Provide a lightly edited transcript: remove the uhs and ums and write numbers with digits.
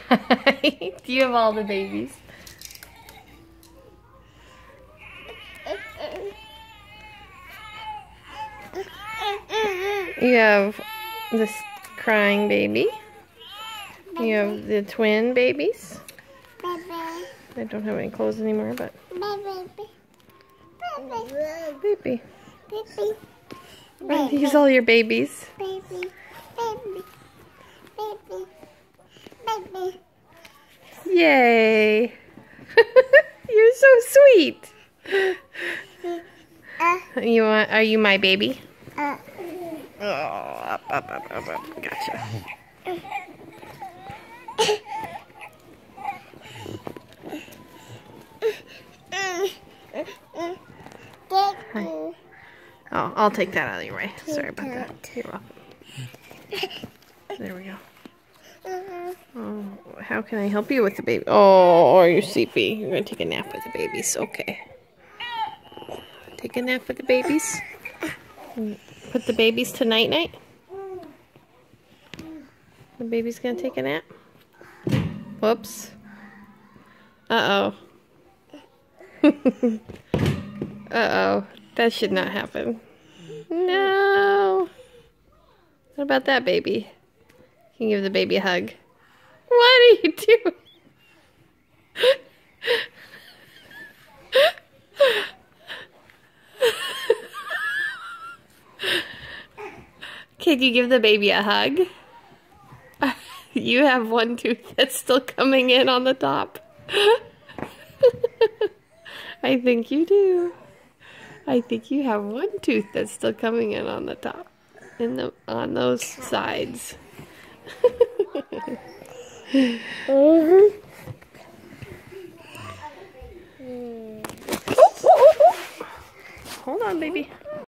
Do you have all the babies? You have this crying baby. You have the twin babies. I don't have any clothes anymore, but baby. Are these all your babies? Yay! You're so sweet. Are you my baby? Oh, up. Gotcha. Hi. Oh, I'll take that out of your way. Sorry about that. You're welcome. There we go. Oh, how can I help you with the baby? Oh, you're sleepy. You're going to take a nap with the babies. Okay. Take a nap with the babies. Put the babies to night-night. The baby's going to take a nap. Whoops. Uh-oh. Uh-oh. That should not happen. No. What about that baby? Can you give the baby a hug? What are you doing? Can you give the baby a hug? You have one tooth that's still coming in on the top. I think you do. I think you have one tooth that's still coming in on the top, on those sides. Hold on, baby.